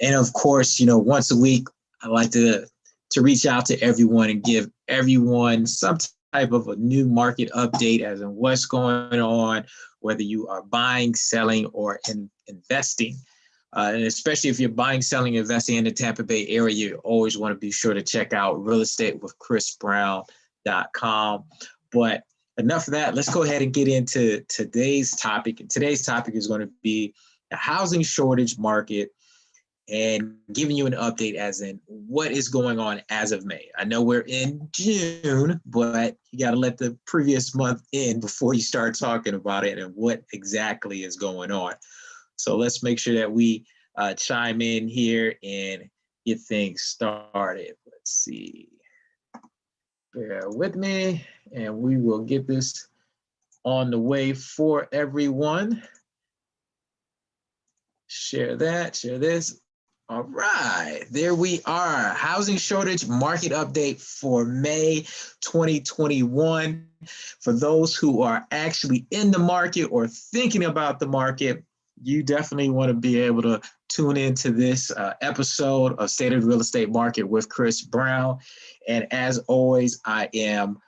And of course, once a week, I like to reach out to everyone and give everyone some type of a new market update as in what's going on, whether you are buying, selling, or investing. And especially if you're buying, selling, investing in the Tampa Bay area, you always want to be sure to check out realestatewithchrisbrown.com. But enough of that. Let's go ahead and get into today's topic. And today's topic is going to be the housing shortage market and giving you an update as in what is going on as of May. I know we're in June, but you got to let the previous month in before you start talking about it and what exactly is going on. So let's make sure that we chime in here and get things started. Let's see. Bear with me, and we will get this on the way for everyone. Share that, share this. All right, there we are. Housing shortage market update for May 2021. For those who are actually in the market or thinking about the market, you definitely want to be able to tune into this episode of State of the Real Estate Market with Chris Brown. And as always, I am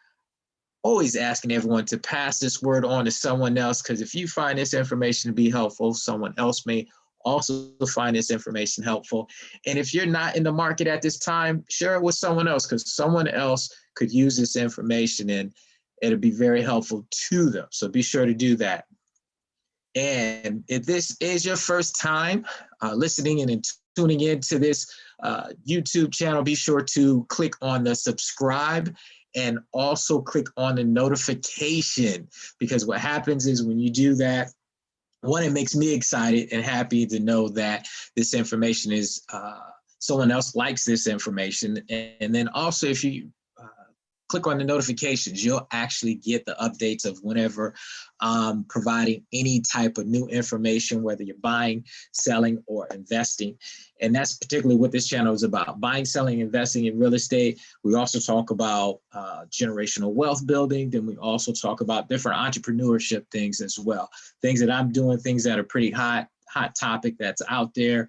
always asking everyone to pass this word on to someone else, because if you find this information to be helpful, someone else may also find this information helpful. And if you're not in the market at this time, share it with someone else, because someone else could use this information and it'll be very helpful to them. So be sure to do that. And if this is your first time listening and tuning into this YouTube channel, be sure to click on the subscribe and also click on the notification, because what happens is when you do that, one, it makes me excited and happy to know that this information is, someone else likes this information. And then also, if you click on the notifications, you'll actually get the updates of whenever providing any type of new information, whether you're buying, selling, or investing. And that's particularly what this channel is about: buying, selling, investing in real estate. We also talk about generational wealth building. Then we also talk about different entrepreneurship things as well. Things that I'm doing, things that are pretty hot topic that's out there.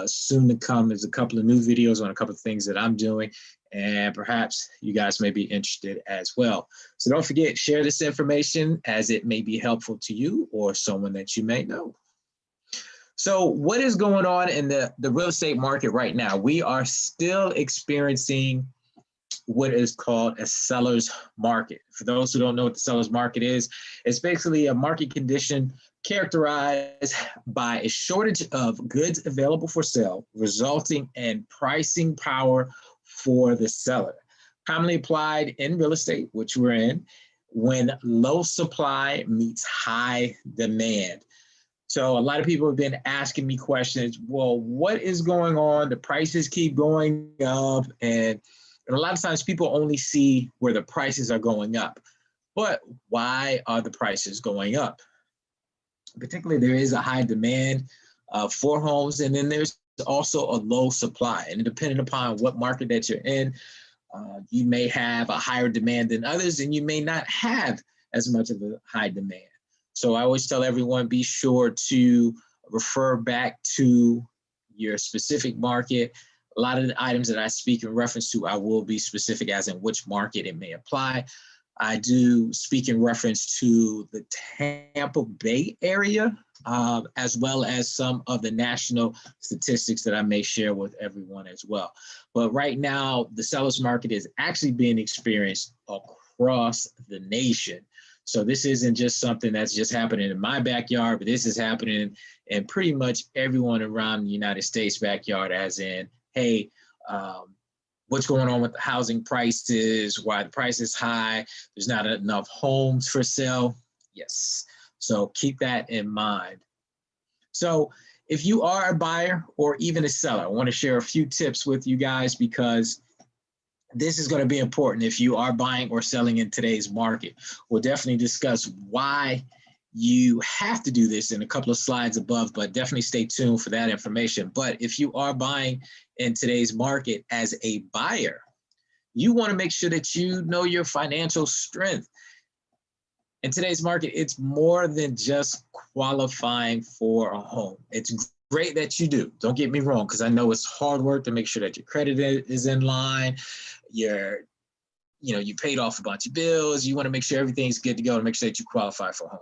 Soon to come is a couple of new videos on a couple of things that I'm doing, and perhaps you guys may be interested as well. So don't forget, share this information as it may be helpful to you or someone that you may know. So what is going on in the real estate market right now? We are still experiencing what is called a seller's market. For those who don't know what the seller's market is, it's basically a market condition characterized by a shortage of goods available for sale, resulting in pricing power for the seller. Commonly applied in real estate, which we're in, when low supply meets high demand. So a lot of people have been asking me questions. Well, what is going on? The prices keep going up, and a lot of times people only see where the prices are going up. But why are the prices going up? Particularly, there is a high demand for homes, and then there's also a low supply. And depending upon what market that you're in, you may have a higher demand than others, and you may not have as much of a high demand. So I always tell everyone, be sure to refer back to your specific market. A lot of the items that I speak in reference to, I will be specific as in which market it may apply. I do speak in reference to the Tampa Bay area, as well as some of the national statistics that I may share with everyone as well. But right now, the seller's market is actually being experienced across the nation. So this isn't just something that's just happening in my backyard, but this is happening in pretty much everyone around the United States backyard, as in, hey, what's going on with the housing prices, why the price is high, there's not enough homes for sale. Yes, so keep that in mind. So if you are a buyer or even a seller, I want to share a few tips with you guys, because this is going to be important if you are buying or selling in today's market. We'll definitely discuss why you have to do this in a couple of slides above, but definitely stay tuned for that information. But if you are buying in today's market as a buyer, you want to make sure that you know your financial strength. In today's market, it's more than just qualifying for a home. It's great that you do. Don't get me wrong, because I know it's hard work to make sure that your credit is in line. You paid off a bunch of bills. You want to make sure everything's good to go to make sure that you qualify for a home.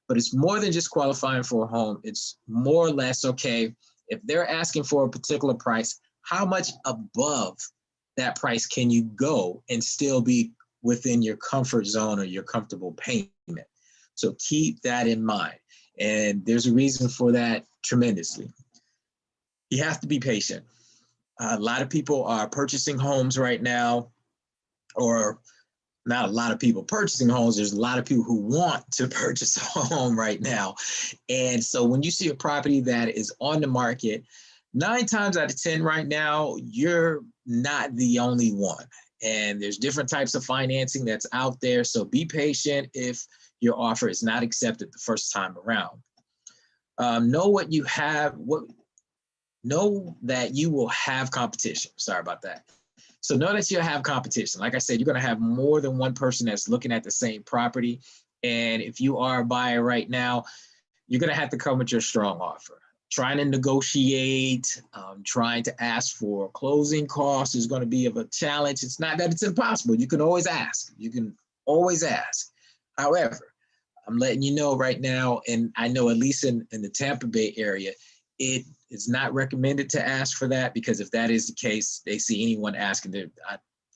But it's more than just qualifying for a home. It's more or less, okay, if they're asking for a particular price, how much above that price can you go and still be within your comfort zone or your comfortable payment? So keep that in mind. And there's a reason for that tremendously. You have to be patient. A lot of people are purchasing homes right now, or not a lot of people purchasing homes. There's a lot of people who want to purchase a home right now. And so when you see a property that is on the market, 9 times out of 10 right now, you're not the only one. And there's different types of financing that's out there. So be patient if your offer is not accepted the first time around. Know that you will have competition. Sorry about that. So know that you'll have competition. Like I said, you're going to have more than one person that's looking at the same property. And if you are a buyer right now, you're going to have to come with your strong offer. Trying to negotiate, trying to ask for closing costs is going to be of a challenge. It's not that it's impossible. You can always ask. However, I'm letting you know right now, and I know at least in the Tampa Bay area, it is not recommended to ask for that, because if that is the case, they see anyone asking,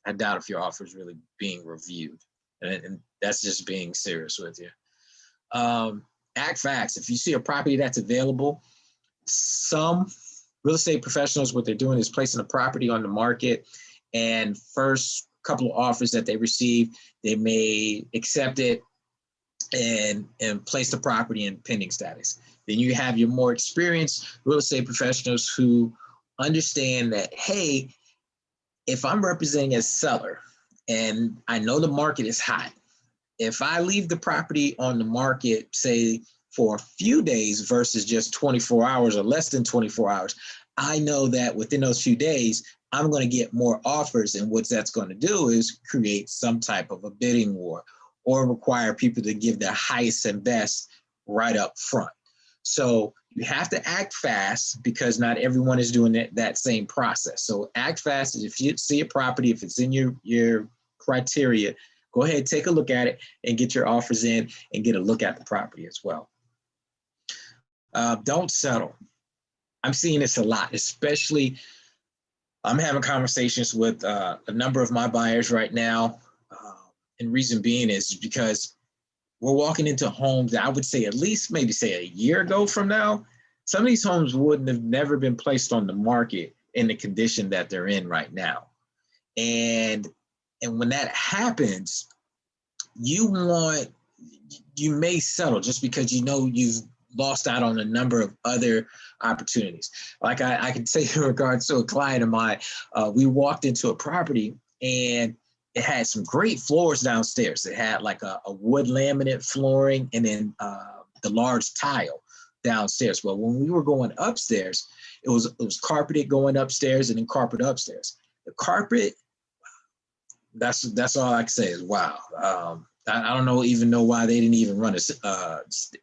I doubt if your offer is really being reviewed. And that's just being serious with you. Act fast. If you see a property that's available, some real estate professionals, what they're doing is placing a property on the market, and first couple of offers that they receive, they may accept it and place the property in pending status. Then you have your more experienced real estate professionals who understand that, hey, if I'm representing a seller and I know the market is hot, if I leave the property on the market, say for a few days versus just 24 hours or less than 24 hours, I know that within those few days, I'm going to get more offers. And what that's going to do is create some type of a bidding war or require people to give their highest and best right up front. So you have to act fast, because not everyone is doing that same process. So act fast. If you see a property, if it's in your criteria, go ahead, take a look at it and get your offers in and get a look at the property as well. Don't settle. I'm seeing this a lot, especially I'm having conversations with a number of my buyers right now. And reason being is because we're walking into homes that I would say at least maybe say a year ago from now, some of these homes wouldn't have never been placed on the market in the condition that they're in right now. And when that happens, you may settle just because you've lost out on a number of other opportunities. Like I can say in regards to a client of mine, we walked into a property and it had some great floors downstairs. It had like a wood laminate flooring and then the large tile downstairs. Well, when we were going upstairs, it was carpeted going upstairs and then carpet upstairs. The carpet, that's all I can say is wow. I don't even know why they didn't even run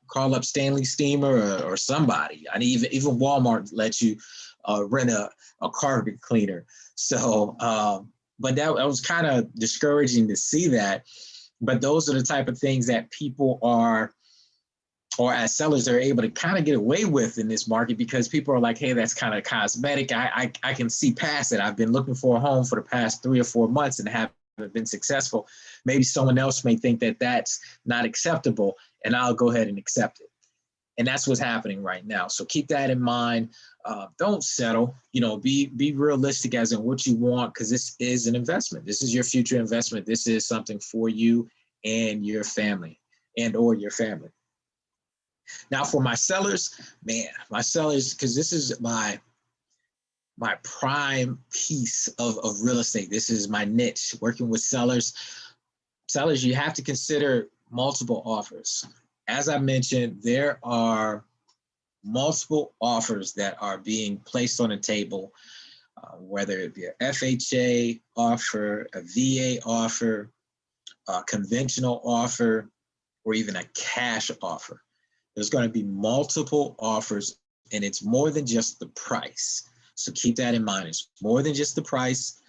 call up Stanley Steamer or somebody. Even Walmart lets you rent a carpet cleaner. So, but that was kind of discouraging to see that. But those are the type of things that people or as sellers are able to kind of get away with in this market, because people are like, hey, that's kind of cosmetic. I can see past it. I've been looking for a home for the past 3 or 4 months and haven't been successful. Maybe someone else may think that that's not acceptable, and I'll go ahead and accept it. And that's what's happening right now. So keep that in mind. Don't settle. Be realistic as in what you want, because this is an investment. This is your future investment. This is something for you and your family or your family. Now for my sellers, because this is my prime piece of real estate. This is my niche, working with sellers. Sellers, you have to consider multiple offers. As I mentioned, there are multiple offers that are being placed on the table, whether it be an FHA offer, a VA offer, a conventional offer, or even a cash offer. There's going to be multiple offers and it's more than just the price. So keep that in mind. It's more than just the price.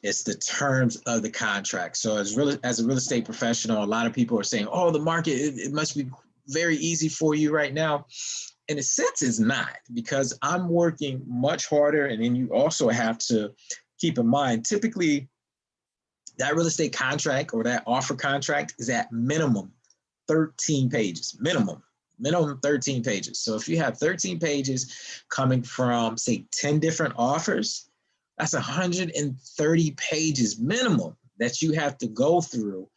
It's the terms of the contract. So as a real estate professional, a lot of people are saying, oh, the market, it must be very easy for you right now. In a sense, it's not, because I'm working much harder. And then you also have to keep in mind, typically that real estate contract or that offer contract is at minimum 13 pages, minimum 13 pages. So if you have 13 pages coming from, say, 10 different offers, that's 130 pages minimum that you have to go through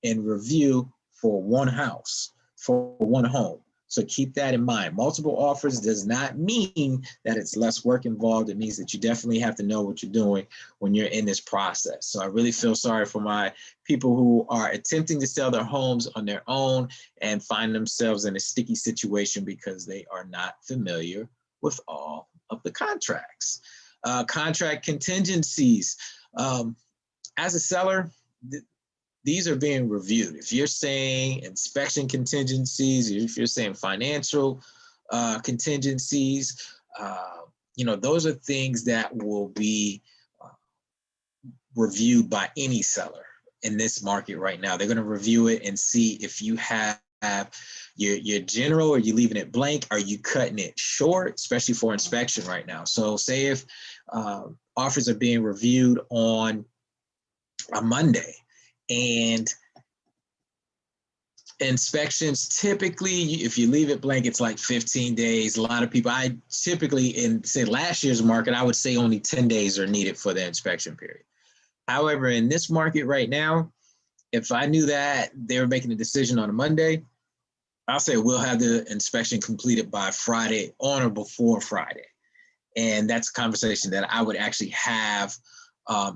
and review for one house, for one home. So keep that in mind. Multiple offers does not mean that it's less work involved. It means that you definitely have to know what you're doing when you're in this process. So I really feel sorry for my people who are attempting to sell their homes on their own and find themselves in a sticky situation because they are not familiar with all of the contracts. Contract contingencies. As a seller, these are being reviewed. If you're saying inspection contingencies, if you're saying financial contingencies, those are things that will be reviewed by any seller in this market right now. They're going to review it and see if you have your general, or you leaving it blank, are you cutting it short, especially for inspection right now. So say if offers are being reviewed on a Monday, and inspections typically, if you leave it blank, it's like 15 days. A lot of people, I typically, in say last year's market, I would say only 10 days are needed for the inspection period. However, in this market right now, if I knew that they were making a decision on a Monday, I'll say we'll have the inspection completed by Friday, on or before Friday. And that's a conversation that I would actually have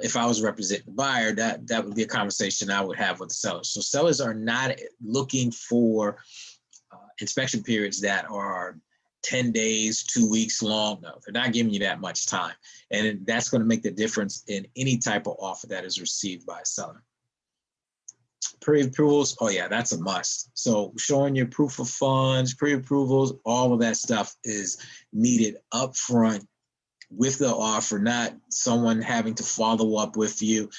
if I was representing the buyer. That would be a conversation I would have with the seller. So sellers are not looking for inspection periods that are 10 days, 2 weeks long. No, they're not giving you that much time. And that's going to make the difference in any type of offer that is received by a seller. Pre-approvals, oh yeah, that's a must. So showing your proof of funds, pre-approvals, all of that stuff is needed up front with the offer, not someone having to follow up with you.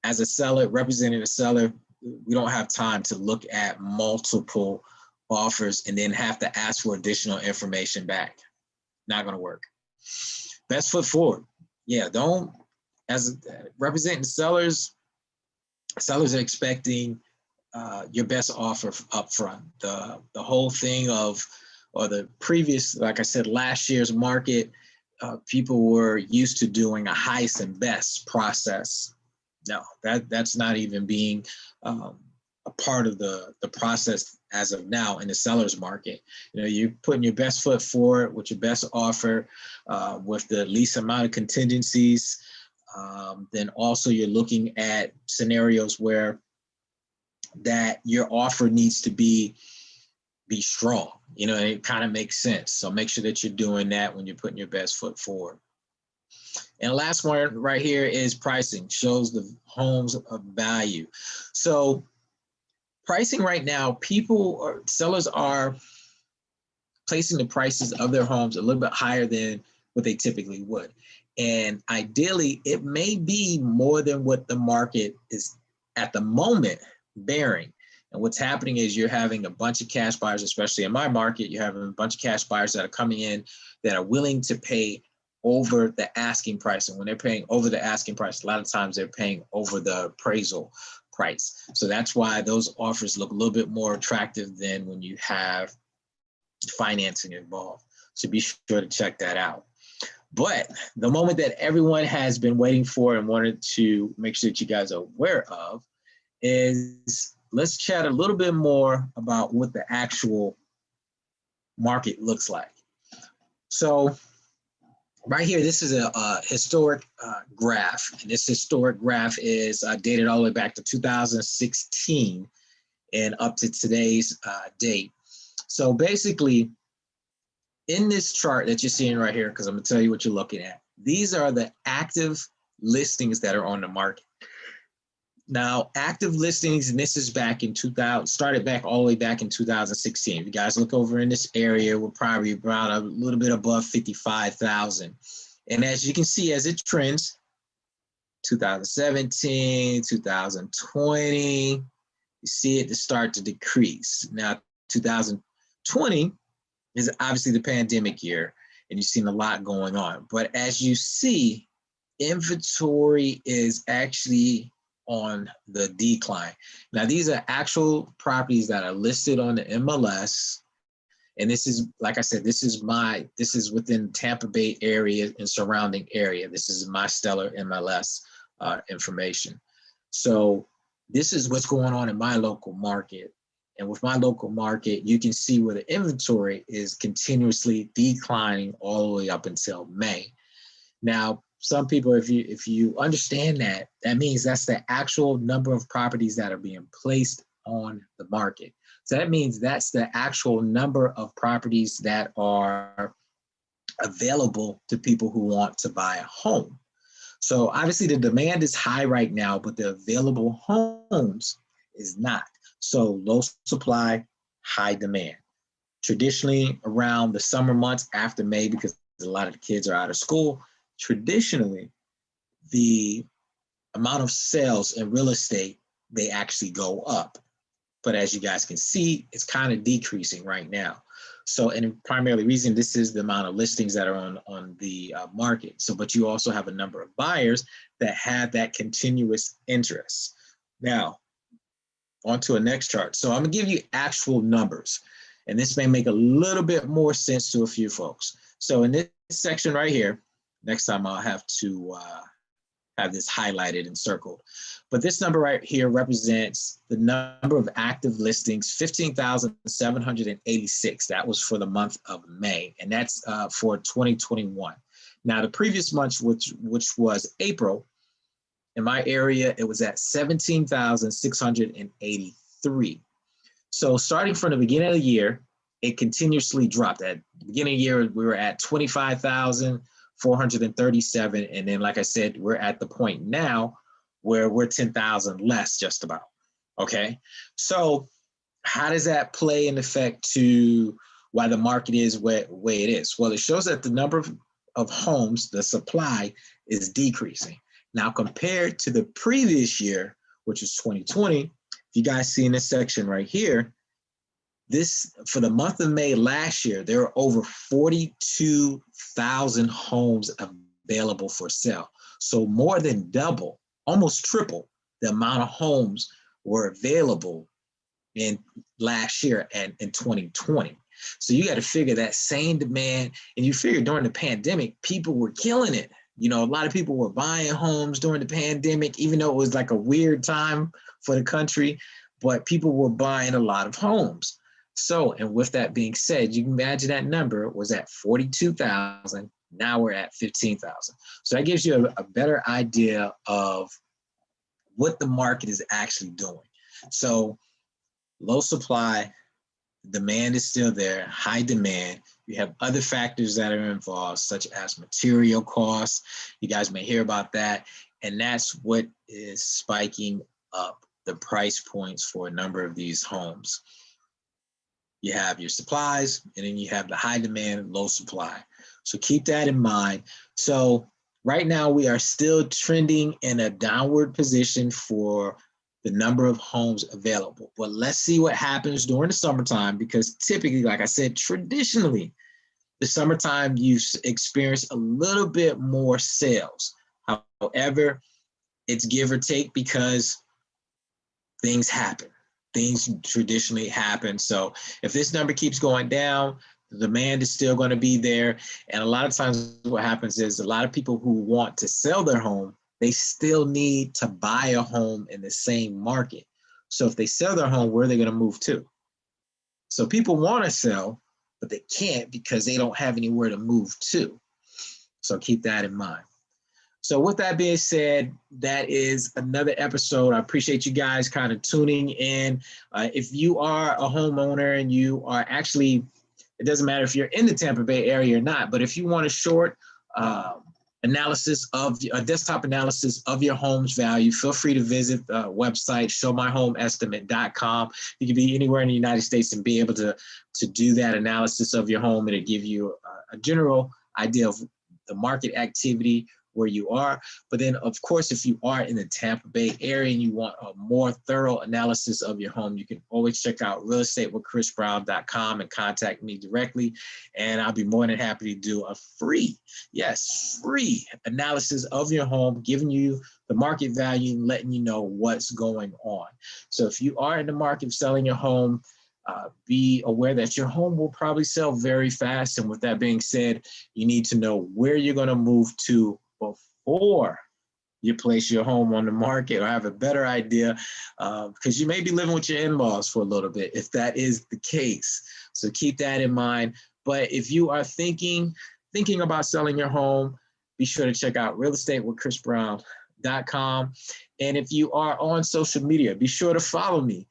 As a seller, representing a seller, we don't have time to look at multiple offers and then have to ask for additional information back. Not going to work. Best foot forward. Yeah, as representing sellers are expecting your best offer up front. The whole thing of, or the previous, like I said, last year's market, people were used to doing a highest and best process. No, that's not even being a part of the process as of now in the seller's market. You're putting your best foot forward with your best offer, with the least amount of contingencies. Then also you're looking at scenarios where that your offer needs to be strong. It kind of makes sense. So make sure that you're doing that when you're putting your best foot forward. And the last one right here is pricing, shows the home's value. So pricing right now, sellers are placing the prices of their homes a little bit higher than what they typically would. And ideally, it may be more than what the market is at the moment bearing. And what's happening is you're having a bunch of cash buyers, especially in my market, you're having a bunch of cash buyers that are coming in that are willing to pay over the asking price. And when they're paying over the asking price, a lot of times they're paying over the appraisal price. So that's why those offers look a little bit more attractive than when you have financing involved. So be sure to check that out. But the moment that everyone has been waiting for and wanted to make sure that you guys are aware of is, let's chat a little bit more about what the actual market looks like. So right here, this is a historic graph. And this historic graph is dated all the way back to 2016 and up to today's date. So basically, in this chart that you're seeing right here, because I'm going to tell you what you're looking at, these are the active listings that are on the market. Now, active listings, and this is back in 2000, started back all the way back in 2016. If you guys look over in this area, we're probably around a little bit above 55,000. And as you can see, as it trends, 2017, 2020, you see it to start to decrease. Now, 2020 is obviously the pandemic year, and you've seen a lot going on. But as you see, inventory is actually on the decline. Now, these are actual properties that are listed on the MLS. And this is, like I said, this is within Tampa Bay area and surrounding area. This is my stellar MLS information. So this is what's going on in my local market. And with my local market, you can see where the inventory is continuously declining all the way up until May. Now, some people, if you understand that, that means that's the actual number of properties that are being placed on the market. So that means that's the actual number of properties that are available to people who want to buy a home. So obviously the demand is high right now, but the available homes is not. So low supply, high demand. Traditionally around the summer months after May, because a lot of the kids are out of school, traditionally the amount of sales in real estate, they actually go up. But as you guys can see, it's kind of decreasing right now. So, and the primary reason, this is the amount of listings that are on the market. So, but you also have a number of buyers that have that continuous interest. Now, on to a next chart. So I'm gonna give you actual numbers, and this may make a little bit more sense to a few folks. So in this section right here, next time I'll have to have this highlighted and circled. But this number right here represents the number of active listings, 15,786. That was for the month of May, and that's for 2021. Now, the previous month, which was April, in my area, it was at 17,683. So starting from the beginning of the year, it continuously dropped. At the beginning of the year, we were at 25,437. And then, like I said, we're at the point now where we're 10,000 less just about, okay? So how does that play in effect to why the market is the way it is? Well, it shows that the number of homes, the supply, is decreasing. Now, compared to the previous year, which is 2020, if you guys see in this section right here, this, for the month of May last year, there were over 42,000 homes available for sale. So more than double, almost triple the amount of homes were available in last year and in 2020. So you got to figure that same demand, and you figure during the pandemic, people were killing it. You know, a lot of people were buying homes during the pandemic, even though it was like a weird time for the country, but people were buying a lot of homes. So, and with that being said, you can imagine that number was at 42,000. Now we're at 15,000. So that gives you a better idea of what the market is actually doing. So low supply, demand is still there, high demand. You have other factors that are involved, such as material costs. You guys may hear about that. And that's what is spiking up the price points for a number of these homes. You have your supplies, and then you have the high demand, low supply. So keep that in mind. So right now we are still trending in a downward position for the number of homes available. But let's see what happens during the summertime, because typically, like I said, traditionally, the summertime you experience a little bit more sales. However, it's give or take because things happen. Things traditionally happen. So if this number keeps going down, the demand is still going to be there. And a lot of times what happens is a lot of people who want to sell their home, they still need to buy a home in the same market. So if they sell their home, where are they going to move to? So people want to sell, but they can't because they don't have anywhere to move to. So keep that in mind. So with that being said, that is another episode. I appreciate you guys kind of tuning in. If you are a homeowner and you are actually, it doesn't matter if you're in the Tampa Bay area or not, but if you want to short an analysis of a desktop analysis of your home's value, feel free to visit the website, showmyhomeestimate.com. You can be anywhere in the United States and be able to do that analysis of your home. It'll give you a general idea of the market activity where you are. But then, of course, if you are in the Tampa Bay area and you want a more thorough analysis of your home, you can always check out realestatewithchrisbrown.com and contact me directly. And I'll be more than happy to do a free analysis of your home, giving you the market value and letting you know what's going on. So if you are in the market of selling your home, be aware that your home will probably sell very fast. And with that being said, you need to know where you're going to move to before you place your home on the market, or have a better idea, because you may be living with your in-laws for a little bit if that is the case. So keep that in mind. But if you are thinking about selling your home, be sure to check out realestatewithchrisbrown.com. And if you are on social media, be sure to follow me.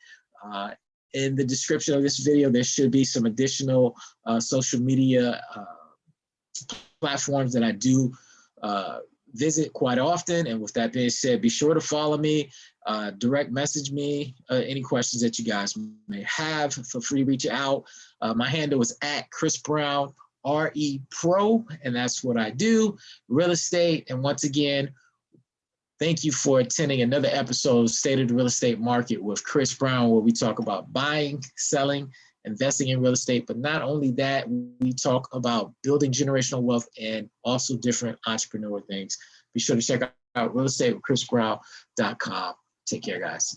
In the description of this video, there should be some additional social media platforms that I do visit quite often. And with that being said, be sure to follow me, direct message me, any questions that you guys may have. Feel free to reach out. My handle is @ChrisBrown, RE Pro, and that's what I do, real estate. And once again, thank you for attending another episode of State of the Real Estate Market with Chris Brown, where we talk about buying, selling, investing in real estate. But not only that, we talk about building generational wealth and also different entrepreneur things. Be sure to check out realestatewithchrisbrown.com. Take care, guys.